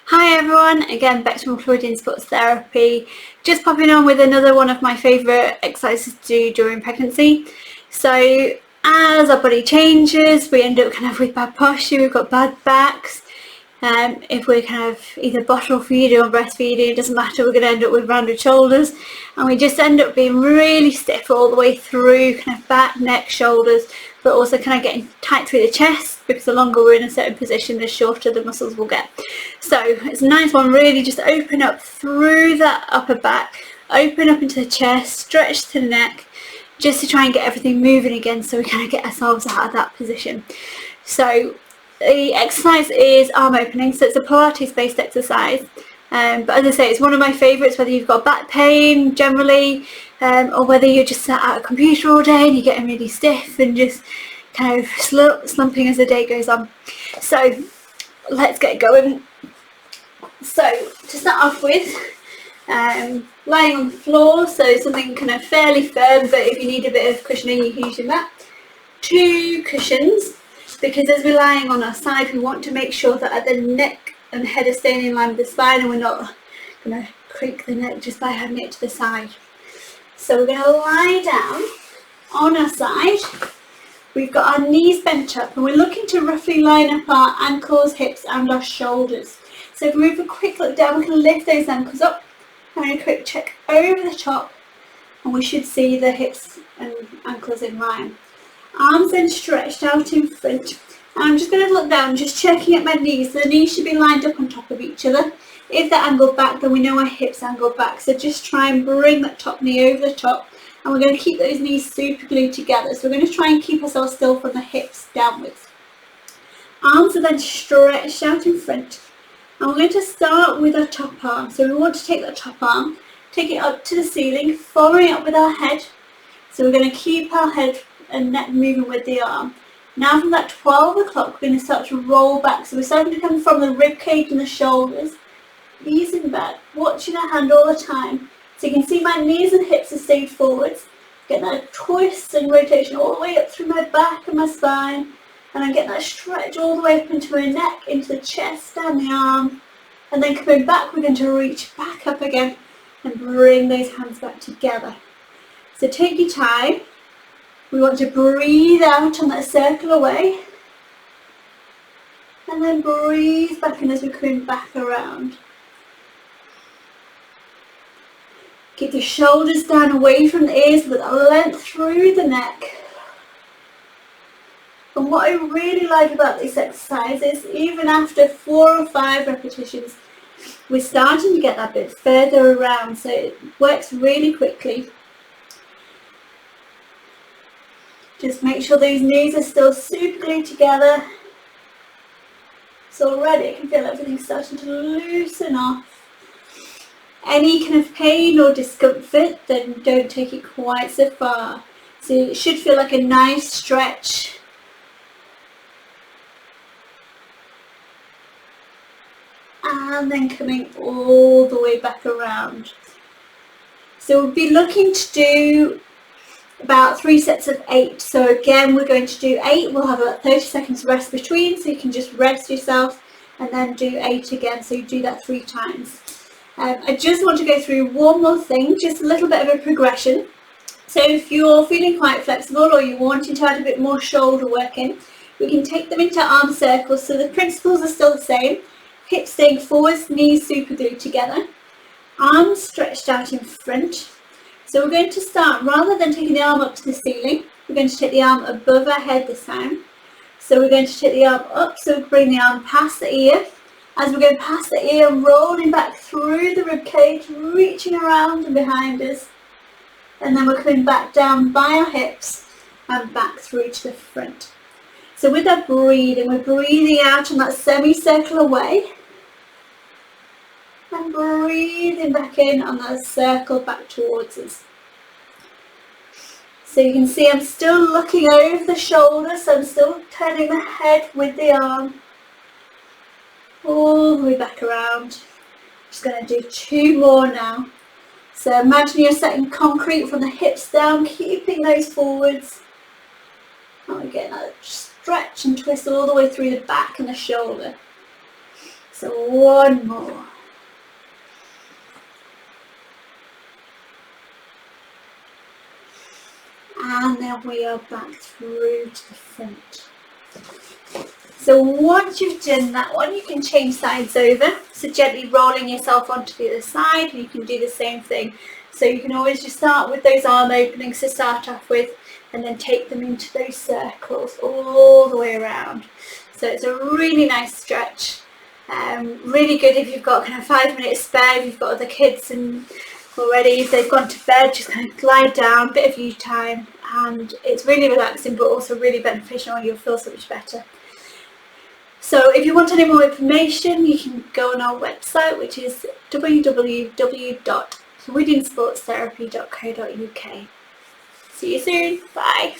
Hi everyone, again back to more Freudian sports therapy. Just popping on with another one of my favourite exercises to do during pregnancy. So as our body changes, we end up kind of with bad posture, we've got bad backs. If we're kind of either bottle feeding or breastfeeding, it doesn't matter, we're going to end up with rounded shoulders, and we just end up being really stiff all the way through, kind of back, neck, shoulders, but also kind of getting tight through the chest, because the longer we're in a certain position, the shorter the muscles will get. So it's a nice one, really just open up through that upper back, open up into the chest, stretch to the neck, just to try and get everything moving again, so we kind of get ourselves out of that position. So the exercise is arm opening, so it's a Pilates based exercise, but as I say, it's one of my favourites, whether you've got back pain generally, or whether you're just sat at a computer all day and you're getting really stiff and just kind of slumping as the day goes on. So let's get going. So to start off with, lying on the floor, so something kind of fairly firm, but if you need a bit of cushioning you can use your mat. 2 cushions, because as we're lying on our side, we want to make sure that the neck and the head are staying in line with the spine, and we're not going to creak the neck just by having it to the side. So we're going to lie down on our side. We've got our knees bent up, and we're looking to roughly line up our ankles, hips and our shoulders. So if we move a quick look down, we can lift those ankles up, and a quick check over the top, and we should see the hips and ankles in line. Arms then stretched out in front. I'm just going to look down, just checking at my knees. The knees should be lined up on top of each other. If they're angled back, then we know our hips angled back. So just try and bring that top knee over the top. And we're going to keep those knees super glued together. So we're going to try and keep ourselves still from the hips downwards. Arms are then stretched out in front. And we're going to start with our top arm. So we want to take that top arm, take it up to the ceiling, following up with our head. So we're going to keep our head and neck moving with the arm. Now from that 12 o'clock, we're going to start to roll back. So we're starting to come from the rib cage and the shoulders, easing back, watching our hand all the time. So you can see my knees and hips are stayed forwards. Get that twist and rotation all the way up through my back and my spine. And I'm getting that stretch all the way up into my neck, into the chest, down the arm. And then coming back, we're going to reach back up again and bring those hands back together. So take your time. We want to breathe out on that circle away, and then breathe back in as we're coming back around. Keep the shoulders down away from the ears, with a length through the neck. And what I really like about this exercise is even after 4 or 5 repetitions, we're starting to get that bit further around, so it works really quickly. Just make sure those knees are still super glued together. So already I can feel everything starting to loosen off. Any kind of pain or discomfort, then don't take it quite so far. So it should feel like a nice stretch. And then coming all the way back around. So we'll be looking to do about 3 sets of 8. So again, we're going to do 8. We'll have about 30 seconds rest between, so you can just rest yourself and then do 8 again. So you do that 3 times. I just want to go through one more thing, just a little bit of a progression. So if you're feeling quite flexible or you're wanting to add a bit more shoulder work in, we can take them into arm circles. So the principles are still the same. Hips staying forwards, knees super glued together. Arms stretched out in front. So we're going to start, rather than taking the arm up to the ceiling, we're going to take the arm above our head this time. So we're going to take the arm up, so bring the arm past the ear. As we're going past the ear, rolling back through the rib cage, reaching around and behind us. And then we're coming back down by our hips and back through to the front. So with that breathing, we're breathing out on that semicircle away. And breathing back in on that circle back towards us. So you can see I'm still looking over the shoulder, so I'm still turning the head with the arm all the way back around. Just going to do 2 more now. So imagine you're setting concrete from the hips down, keeping those forwards. And we're getting that stretch and twist all the way through the back and the shoulder. So one more. And then we are back through to the front. So once you've done that one, you can change sides over. So gently rolling yourself onto the other side, and you can do the same thing. So you can always just start with those arm openings to start off with, and then take them into those circles all the way around. So it's a really nice stretch. Really good if you've got kind of 5 minutes spare, if you've got other kids and already, if they've gone to bed, just kind of glide down, bit of you time, and it's really relaxing but also really beneficial, and you'll feel so much better. So if you want any more information, you can go on our website, which is www.fluidinsportstherapy.co.uk. See you soon. Bye.